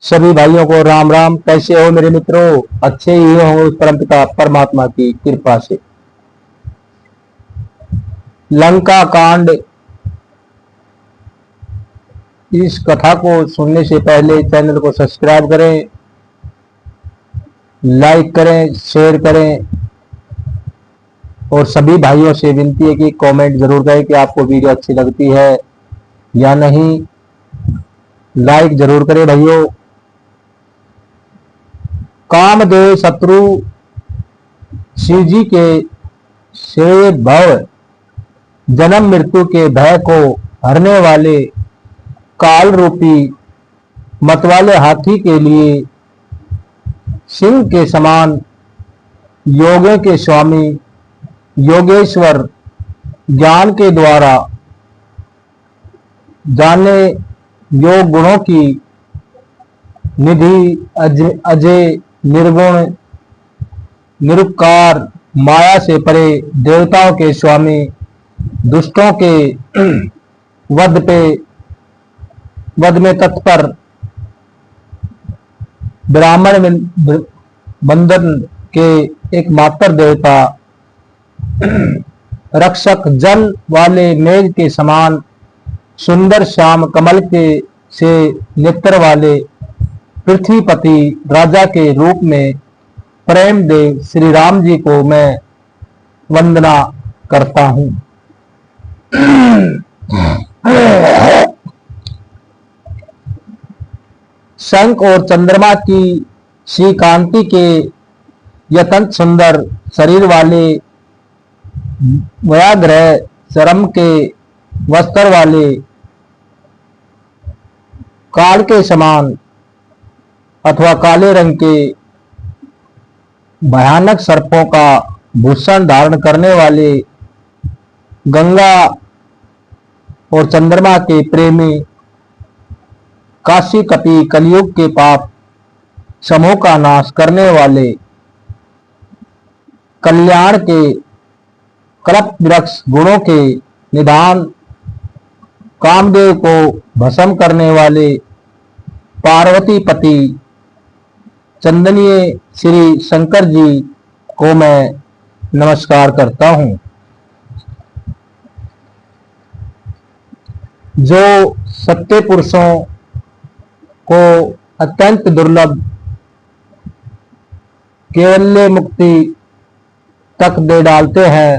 सभी भाइयों को राम राम। कैसे हो मेरे मित्रों? अच्छे ही हो उस परमपिता परमात्मा की कृपा से। लंका कांड, इस कथा को सुनने से पहले चैनल को सब्सक्राइब करें, लाइक करें, शेयर करें और सभी भाइयों से विनती है कि कमेंट जरूर करें कि आपको वीडियो अच्छी लगती है या नहीं। लाइक जरूर करें भाइयों। कामदेव शत्रु शिव जी के श्रेय भव जन्म मृत्यु के भय को हरने वाले काल रूपी मतवाले हाथी के लिए सिंह के समान योगों के स्वामी योगेश्वर ज्ञान के द्वारा जाने योग गुणों की निधि अजय निर्गुण निरुपकार माया से परे देवताओं के स्वामी दुष्टों के वध में तत्पर ब्राह्मण बंधन के एकमात्र देवता रक्षक जल वाले मेघ के समान सुंदर श्याम कमल के से नेत्र वाले पृथ्वीपति राजा के रूप में प्रेम देव श्री राम जी को मैं वंदना करता हूं। शंख और चंद्रमा की श्री कांति के यतन सुंदर शरीर वाले व्याघ्र चरम के वस्त्र वाले काल के समान अथवा काले रंग के भयानक सर्पों का भूषण धारण करने वाले गंगा और चंद्रमा के प्रेमी काशी कपि कलयुग के पाप समूह का नाश करने वाले कल्याण के कल्प वृक्ष गुणों के निधान कामदेव को भस्म करने वाले पार्वती पति चंदनीय श्री शंकर जी को मैं नमस्कार करता हूं। जो सत्य पुरुषों को अत्यंत दुर्लभ केवल्य मुक्ति तक दे डालते हैं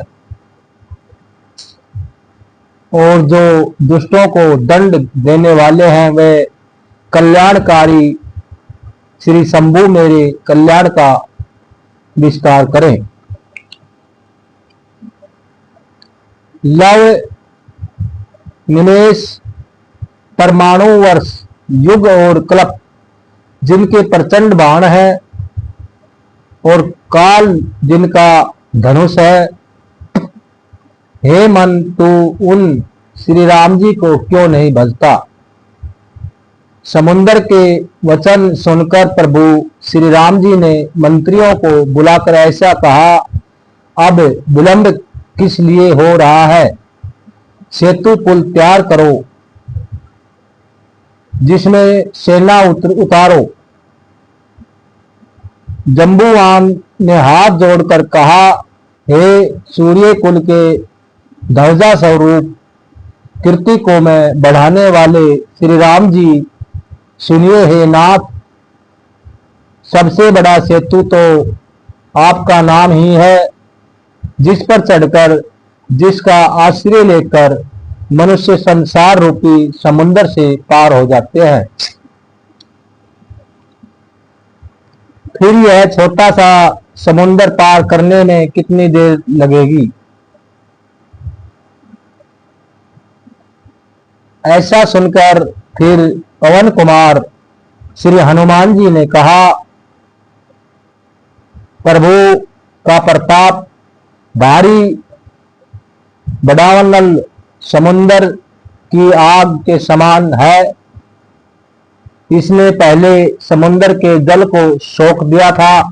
और जो दुष्टों को दंड देने वाले हैं वे कल्याणकारी श्री शंभु मेरे कल्याण का विस्तार करें। लव निमेश परमाणु वर्ष युग और कल्प जिनके प्रचंड बाण है और काल जिनका धनुष है, हे मन तू उन श्री राम जी को क्यों नहीं भजता? समुद्र के वचन सुनकर प्रभु श्री राम जी ने मंत्रियों को बुलाकर ऐसा कहा, अब विलंब किस लिए हो रहा है? सेतु पुल तैयार करो जिसमें सेना उतारो। जंबुवान ने हाथ जोड़कर कहा, हे सूर्य कुल के ध्वजा स्वरूप कीर्ति को मैं बढ़ाने वाले श्री राम जी, सुनिए हे नाथ, सबसे बड़ा सेतु तो आपका नाम ही है, जिस पर चढ़कर जिसका आश्रय लेकर मनुष्य संसार रूपी समुद्र से पार हो जाते हैं। फिर यह छोटा सा समुद्र पार करने में कितनी देर लगेगी? ऐसा सुनकर फिर पवन कुमार श्री हनुमान जी ने कहा, प्रभु का प्रताप भारी बड़ावनल समुंदर की आग के समान है। इसने पहले समुद्र के जल को सोख दिया था,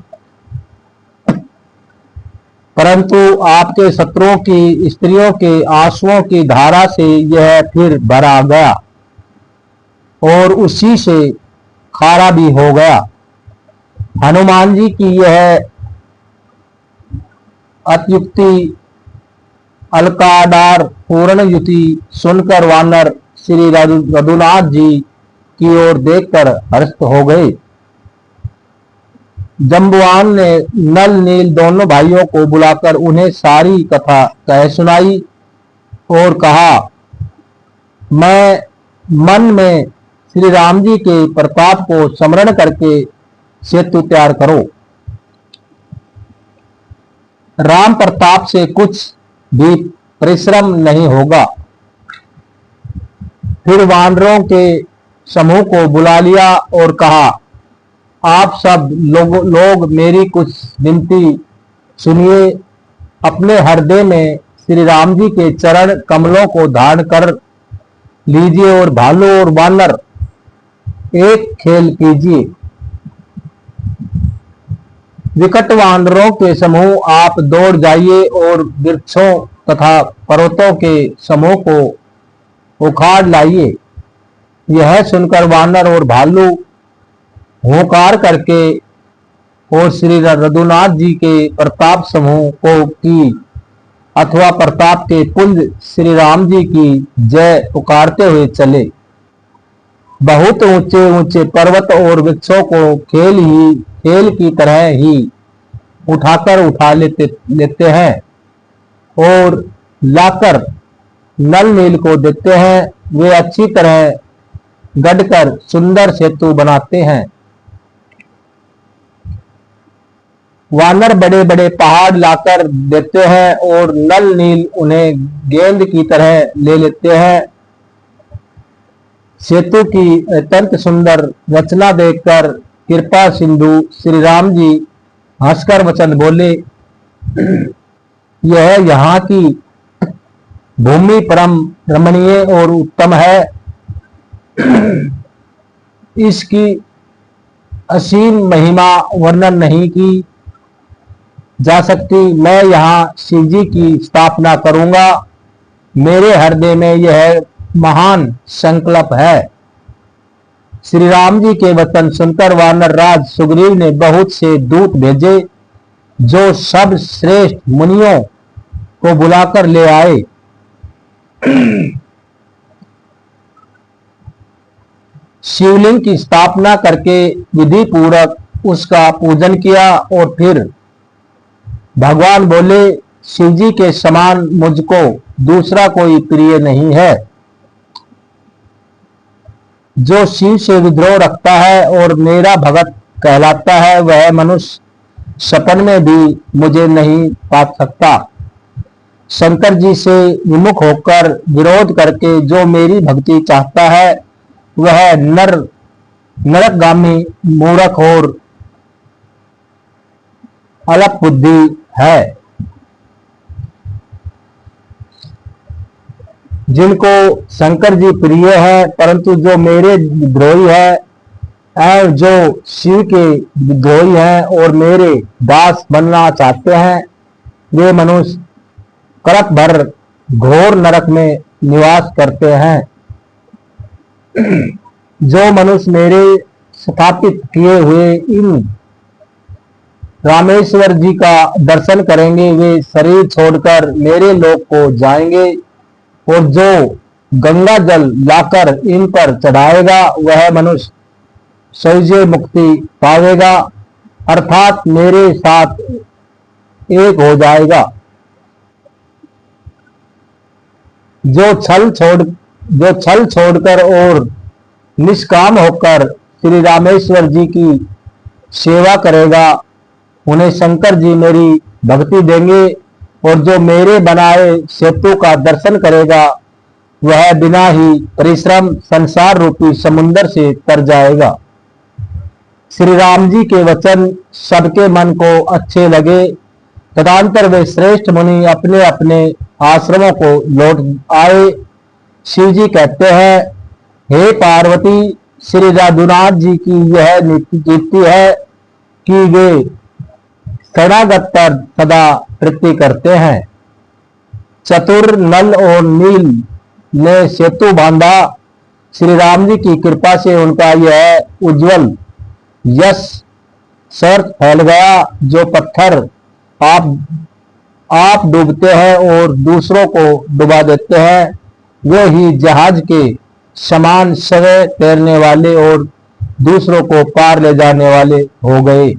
परंतु आपके शत्रुओं की स्त्रियों के आंसुओं की धारा से यह फिर भरा गया और उसी से खारा भी हो गया। हनुमान जी की यह अत्युक्ति अलकाडार पूर्ण युति सुनकर वानर श्री रघुनाथ जी की ओर देखकर हर्षित हो गए। जम्बुआन ने नल नील दोनों भाइयों को बुलाकर उन्हें सारी कथा कह सुनाई और कहा, मैं मन में श्री राम जी के प्रताप को स्मरण करके सेतु तैयार करो। राम प्रताप से कुछ भी परिश्रम नहीं होगा। फिर वानरों के समूह को बुला लिया और कहा, आप सब लोग मेरी कुछ विनती सुनिए। अपने हृदय में श्री राम जी के चरण कमलों को धारण कर लीजिए और भालू और वानर एक खेल कीजिए। विकट वानरों के समूह आप दौड़ जाइए और वृक्षों तथा पर्वतों के समूह को उखाड़ लाइए। यह सुनकर वानर और भालू हुंकार करके और श्री रघुनाथ जी के प्रताप समूह को की अथवा प्रताप के पुंज श्री राम जी की जय पुकारते हुए चले। बहुत ऊंचे ऊंचे पर्वत और वृक्षों को खेल की तरह ही उठा लेते हैं और लाकर नल नील को देते हैं। वे अच्छी तरह गढ़कर सुंदर सेतु बनाते हैं। वानर बड़े बड़े पहाड़ लाकर देते हैं और नल नील उन्हें गेंद की तरह ले लेते हैं। सेतु की अत्यंत सुंदर रचना देखकर कृपा सिंधु श्री राम जी हंसकर वचन बोले, यह यहाँ की भूमि परम रमणीय और उत्तम है। इसकी असीम महिमा वर्णन नहीं की जा सकती। मैं यहाँ शिव जी की स्थापना करूंगा। मेरे हृदय में यह महान संकल्प है। श्री राम जी के वचन सुनकर वानर राज सुग्रीव ने बहुत से दूत भेजे जो सब श्रेष्ठ मुनियों को बुलाकर ले आए। शिवलिंग की स्थापना करके विधि पूर्वक उसका पूजन किया और फिर भगवान बोले, शिव जी के समान मुझको दूसरा कोई प्रिय नहीं है। जो शिव से विद्रोह रखता है और मेरा भगत कहलाता है, वह मनुष्य सपन में भी मुझे नहीं पा सकता। शंकर जी से विमुख होकर विरोध करके जो मेरी भक्ति चाहता है, वह नरकगामी मूर्ख और अल्प बुद्धि है। जिनको शंकर जी प्रिय है, परंतु जो मेरे विद्रोही है और जो शिव के विद्रोही हैं और मेरे दास बनना चाहते हैं, वे मनुष्य कल्प भर घोर नरक में निवास करते हैं। जो मनुष्य मेरे स्थापित किए हुए इन रामेश्वर जी का दर्शन करेंगे, वे शरीर छोड़कर मेरे लोक को जाएंगे और जो गंगा जल लाकर इन पर चढ़ाएगा, वह मनुष्य सहजे मुक्ति पावेगा, अर्थात मेरे साथ एक हो जाएगा। जो छल छोड़कर और निष्काम होकर श्री रामेश्वर जी की सेवा करेगा, उन्हें शंकर जी मेरी भक्ति देंगे और जो मेरे बनाए सेतु का दर्शन करेगा, वह बिना ही परिश्रम संसार रूपी समुद्र से तर जाएगा। श्री राम जी के वचन सबके मन को अच्छे लगे। तदंतर वे श्रेष्ठ मुनि अपने अपने आश्रमों को लौट आए। शिव जी कहते हैं, हे पार्वती, श्री रघुनाथ जी की यह नीति है कि वे शरणागत पर सदा प्रीति करते हैं। चतुर नल और नील ने सेतु बांधा। श्री राम जी की कृपा से उनका यह उज्जवल यश सर्च फैल गया। जो पत्थर आप डूबते हैं और दूसरों को डुबा देते हैं, वे ही जहाज के समान सवे तैरने वाले और दूसरों को पार ले जाने वाले हो गए।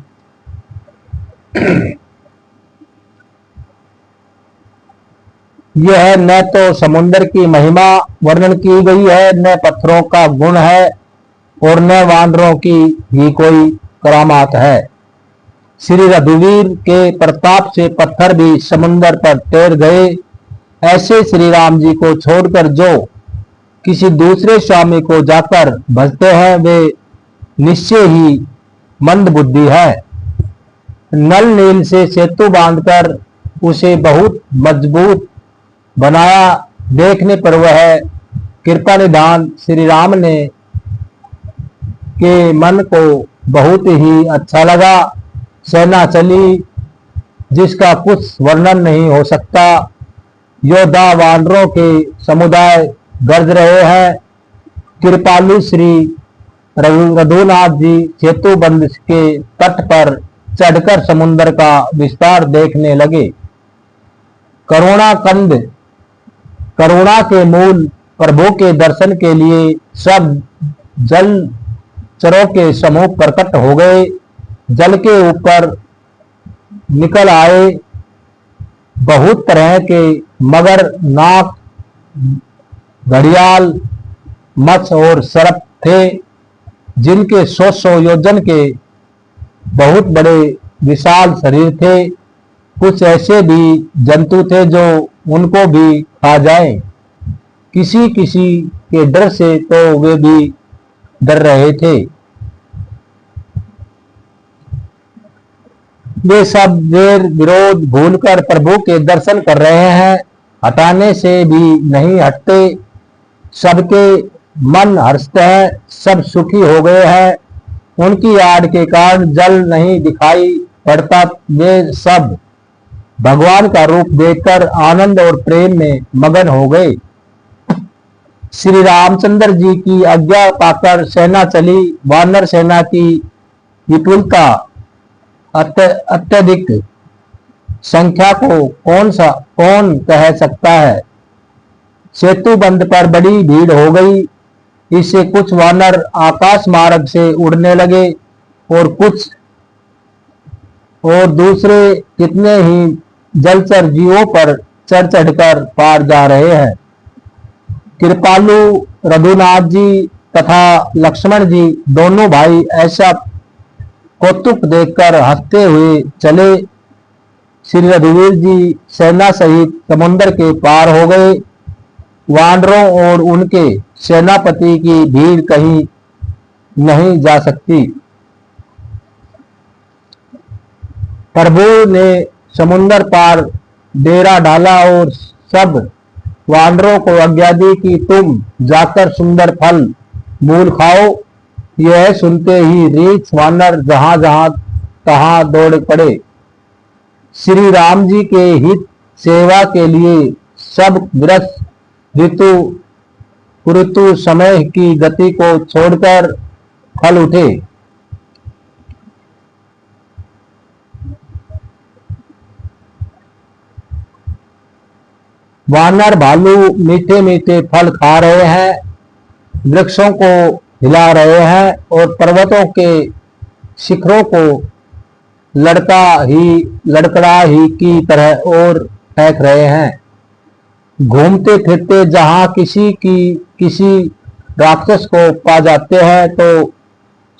यह न तो समुद्र की महिमा वर्णन की गई है, न पत्थरों का गुण है और न वानरों की ही कोई करामात है। श्री रघुवीर के प्रताप से पत्थर भी समुद्र पर तैर गए। ऐसे श्री राम जी को छोड़कर जो किसी दूसरे स्वामी को जाकर भजते हैं, वे निश्चय ही मंद बुद्धि है। नल नील से सेतु बांधकर उसे बहुत मजबूत बनाया, देखने पर वह कृपा निधान श्री राम ने के मन को बहुत ही अच्छा लगा। सेना चली जिसका कुछ वर्णन नहीं हो सकता। योद्धा वानरों के समुदाय गरज रहे हैं। कृपालु श्री रघुनाथ जी सेतु बंध के तट पर चढ़कर समुद्र का विस्तार देखने लगे। करुणा के मूल प्रभु के दर्शन के लिए सब जल चरों के समूह प्रकट हो गए। जल के ऊपर निकल आए बहुत तरह के मगर, नाग, घड़ियाल, मत्स्य और सर्प थे, जिनके 100 योजन के बहुत बड़े विशाल शरीर थे। कुछ ऐसे भी जंतु थे जो उनको भी खा जाएं। किसी किसी के डर से तो वे भी डर रहे थे। वे सब वेर विरोध भूलकर प्रभु के दर्शन कर रहे हैं, हटाने से भी नहीं हटते। सबके मन हर्षते हैं, सब सुखी हो गए हैं। उनकी आड़ के कारण जल नहीं दिखाई पड़ता। वे सब भगवान का रूप देखकर आनंद और प्रेम में मगन हो गए। श्री रामचंद्र जी की आज्ञा पाकर सेना चली। वानर सेना की विपुलता, अत्यधिक संख्या को कौन कह सकता है। सेतु बंध पर बड़ी भीड़ हो गई। इससे कुछ वानर आकाश मार्ग से उड़ने लगे और दूसरे कितने ही जलचर जीवों पर चढ़ चढ़कर पार जा रहे हैं। कृपालु रघुनाथ जी तथा लक्ष्मण जी दोनों भाई ऐसा कौतुक देखकर हंसते हुए चले। श्री रघुवीर जी सेना सहित समुद्र के पार हो गए। वानरों और उनके सेनापति की भीड़ कहीं नहीं जा सकती। प्रभु ने समुद्र पार डेरा डाला और सब वानरों को आज्ञा दी कि तुम जाकर सुंदर फल मूल खाओ। यह सुनते ही रीछ वानर जहां जहां तहां दौड़ पड़े। श्री राम जी के हित सेवा के लिए सब ग्रस्त ऋतु समय की गति को छोड़कर फल उठे। वानर भालू मीठे मीठे फल खा रहे हैं, वृक्षों को हिला रहे हैं और पर्वतों के शिखरों को लड़कड़ा ही की तरह और फेंक रहे हैं। घूमते फिरते जहां किसी राक्षस को पा जाते हैं तो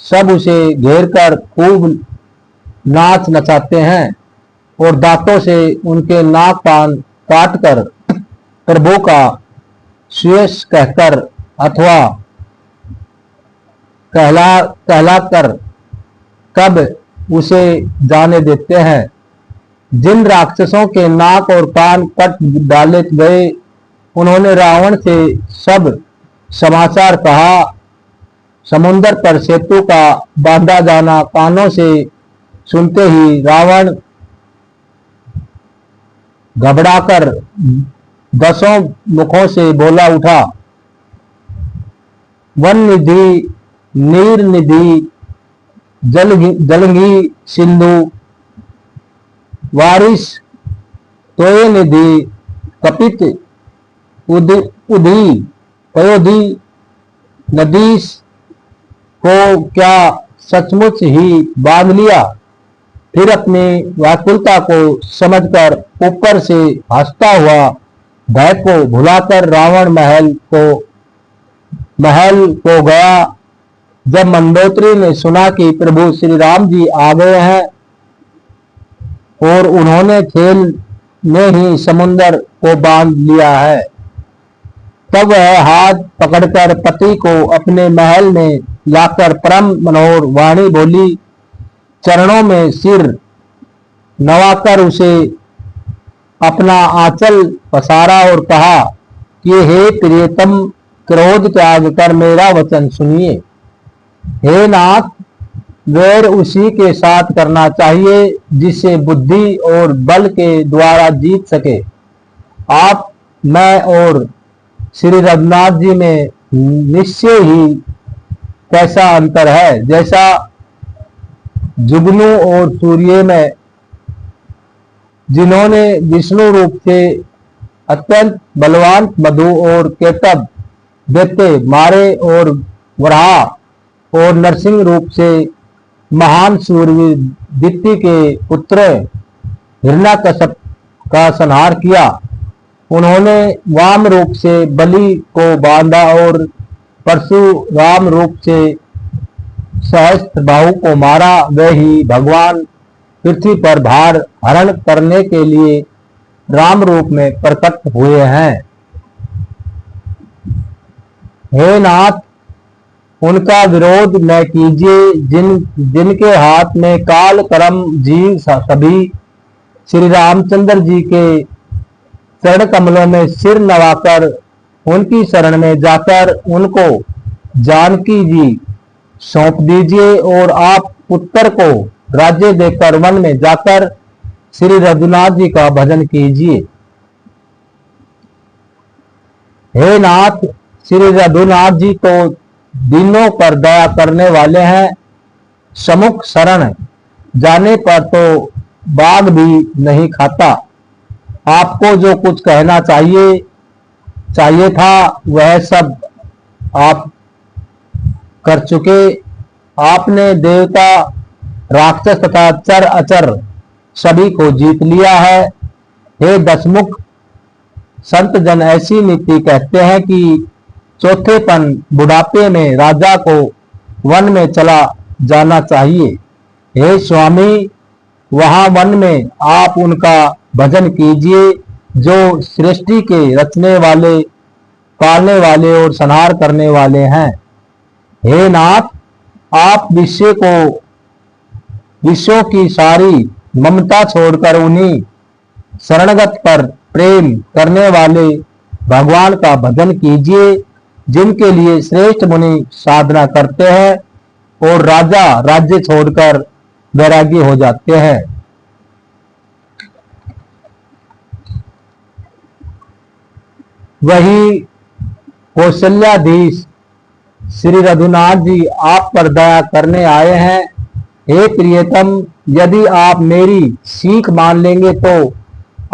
सब उसे घेर कर खूब नाच नचाते हैं और दांतों से उनके नाक कान काट कर प्रभु का सुयश कहकर अथवा कहलाकर कब उसे जाने देते हैं। जिन राक्षसों के नाक और कान कट डाले गए, उन्होंने रावण से सब समाचार कहा। समुद्र पर सेतु का बांधा जाना कानों से सुनते ही रावण घबराकर 10 मुखों से बोला उठा, वन निधि, नीर निधि, जलंगी सिंधु, वारिस, तोय निधि, कपित, उदी, पयोधी, नदीस को क्या सचमुच ही बांध लिया? फिर अपनी व्याकुलता को समझकर ऊपर से हंसता हुआ भय को भुलाकर रावण महल को गया। जब मंदोदरी ने सुना कि प्रभु श्री राम जी आ गए हैं और उन्होंने खेल में ही समुद्र को बांध लिया है, तब वह हाथ पकड़कर पति को अपने महल में लाकर परम मनोहर वाणी बोली, चरणों में सिर नवाकर उसे अपना आंचल पसारा और कहा कि हे प्रियतम, क्रोध त्याग कर मेरा वचन सुनिए। हे नाथ, वैर उसी के साथ करना चाहिए जिसे बुद्धि और बल के द्वारा जीत सके। आप, मैं और श्री रघुनाथ जी में निश्चय ही कैसा अंतर है। जैसा जुगनू और सूर्य में, जिन्होंने विष्णु रूप से अत्यंत बलवान मधु और केतव दैत्य मारे और वराह और नरसिंह रूप से महान सूर्यवीर दिति के पुत्र हिरण्याकश्यप का संहार किया। उन्होंने वाम रूप से बलि को बांधा और परशुराम रूप से सहस्त्र बाहु को मारा। वे ही भगवान पृथ्वी पर भार हरण करने के लिए राम रूप में प्रकट हुए हैं। हे नाथ, उनका विरोध न कीजिए जिनके हाथ में काल कर्म जीव सभी श्री रामचंद्र जी के चरण कमलों में सिर नवाकर उनकी शरण में जाकर उनको जानकी जी सौंप दीजिए और आप पुत्र को राज्य देकर वन में जाकर श्री रघुनाथ जी का भजन कीजिए। हे नाथ, श्री रघुनाथ जी तो दीनों पर दया करने वाले हैं। सम्मुख शरण जाने पर तो बाघ भी नहीं खाता। आपको जो कुछ कहना चाहिए था वह सब आप कर चुके। आपने देवता, राक्षस तथा चर अचर सभी को जीत लिया है। हे दशमुख, संत जन ऐसी नीति कहते हैं कि चौथेपन बुढ़ापे में राजा को वन में चला जाना चाहिए। हे स्वामी, वहां वन में आप उनका भजन कीजिए जो सृष्टि के रचने वाले, पालने वाले और संहार करने वाले हैं। हे नाथ, आप विश्व की सारी ममता छोड़कर उन्हीं शरणगत पर प्रेम करने वाले भगवान का भजन कीजिए जिनके लिए श्रेष्ठ मुनि साधना करते हैं और राजा राज्य छोड़कर वैरागी हो जाते हैं। वही कौशल्याधीश श्री रघुनाथ जी आप पर दया करने आए हैं। हे प्रियतम, यदि आप मेरी सीख मान लेंगे तो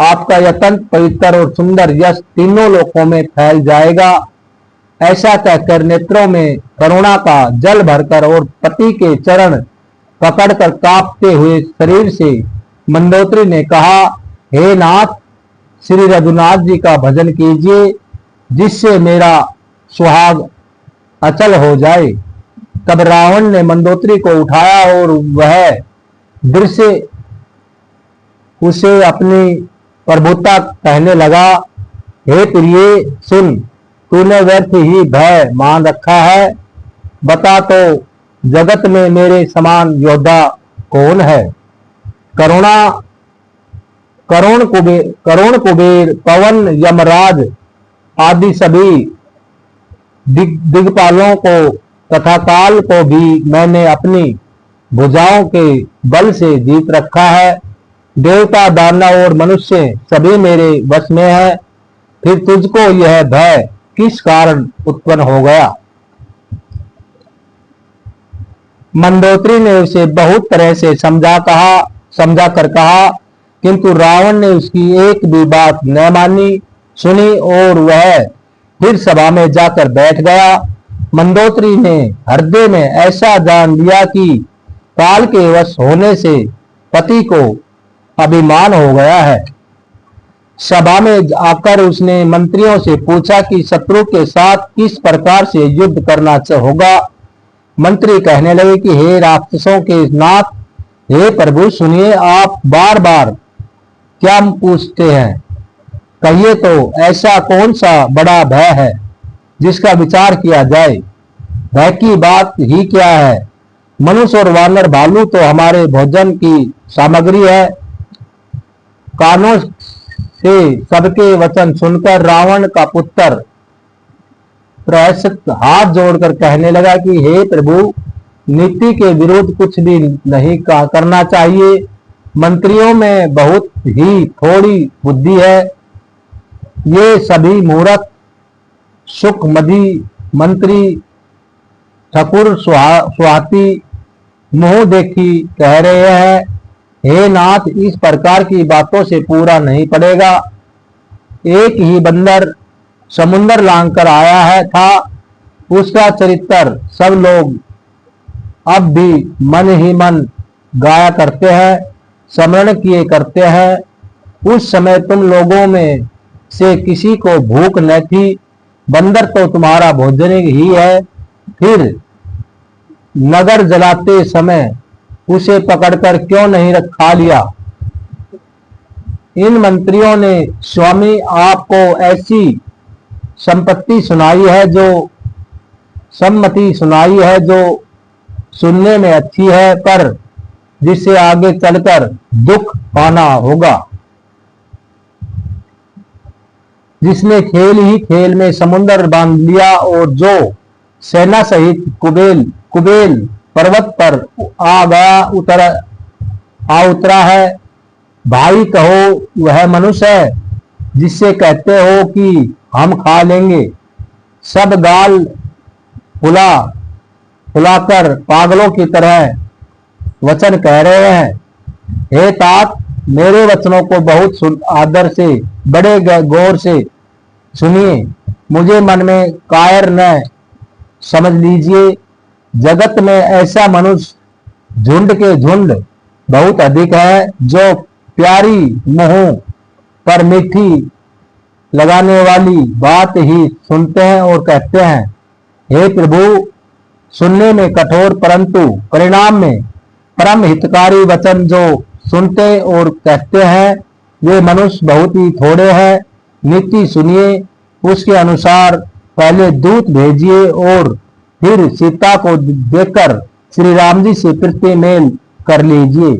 आपका यतन पवित्र और सुंदर यश तीनों लोकों में फैल जाएगा। ऐसा कहकर नेत्रों में करुणा का जल भरकर और पति के चरण पकड़कर कांपते हुए शरीर से मंदोदरी ने कहा, हे नाथ, श्री रघुनाथ जी का भजन कीजिए जिससे मेरा सुहाग अचल हो जाए। तब रावण ने मंदोदरी को उठाया और वह दृश्य उसे अपनी प्रभुता कहने लगा। हे प्रिय, सुन, तूने व्यर्थ ही भय मान रखा है। बता तो जगत में मेरे समान योद्धा कौन है? करुण कुबेर, पवन, यमराज आदि सभी दिग्पालों को तथा काल को भी मैंने अपनी भुजाओं के बल से जीत रखा है। देवता, दानव और मनुष्य सभी मेरे वश में है। फिर तुझको यह भय किस कारण उत्पन्न हो गया? मंदोदरी ने उसे बहुत तरह से समझा कर कहा, किंतु रावण ने उसकी एक भी बात न मानी सुनी और वह फिर सभा में जाकर बैठ गया। मंदोदरी ने हृदय में ऐसा जान लिया कि काल के वश होने से पति को अभिमान हो गया है। सभा में आकर उसने मंत्रियों से पूछा कि शत्रु के साथ किस प्रकार से युद्ध करना होगा। मंत्री कहने लगे कि हे राक्षसों के नाथ, हे प्रभु सुनिए, आप बार बार क्या पूछते हैं? कहिए तो ऐसा कौन सा बड़ा भय है जिसका विचार किया जाए? भय की बात ही क्या है? मनुष्य और वानर भालू तो हमारे भोजन की सामग्री है। कानों से सबके वचन सुनकर रावण का पुत्र प्रायश्चित हाथ जोड़कर कहने लगा कि हे प्रभु, नीति के विरुद्ध कुछ भी नहीं करना चाहिए। मंत्रियों में बहुत ही थोड़ी बुद्धि है। ये सभी मूर्ख सुखमदी मंत्री ठकुर सुहाती मुंह देखी कह रहे हैं, हे नाथ, इस प्रकार की बातों से पूरा नहीं पड़ेगा। एक ही बंदर समुद्र लांघकर आया है था, उसका चरित्र सब लोग अब भी मन ही मन गाया करते हैं, स्मरण किए करते हैं। उस समय तुम लोगों में से किसी को भूख न थी, बंदर तो तुम्हारा भोजन ही है। फिर नगर जलाते समय उसे पकड़कर क्यों नहीं खा लिया? इन मंत्रियों ने स्वामी आपको ऐसी सम्मति सुनाई है जो सुनने में अच्छी है, पर जिससे आगे चलकर दुख पाना होगा। जिसने खेल ही खेल में समुद्र बांध लिया और जो सेना सहित कुबेल पर्वत पर उतरा है, भाई कहो वह मनुष्य है जिससे कहते हो कि हम खा लेंगे। सब गाल फुलाकर पागलों की तरह वचन कह रहे हैं। हे तात, मेरे वचनों को बहुत आदर से बड़े गौर से सुनिए, मुझे मन में कायर न समझ लीजिए। जगत में ऐसा मनुष्य झुंड के झुंड बहुत अधिक है जो प्यारी मुंह पर मीठी लगाने वाली बात ही सुनते हैं और कहते हैं, हे प्रभु, सुनने में कठोर परंतु परिणाम में परम हितकारी वचन जो सुनते और कहते हैं, वे मनुष्य बहुत ही थोड़े हैं। नीति सुनिए, उसके अनुसार पहले दूत भेजिए और फिर सीता को देखकर श्री राम जी से प्रीति मेल कर लीजिए।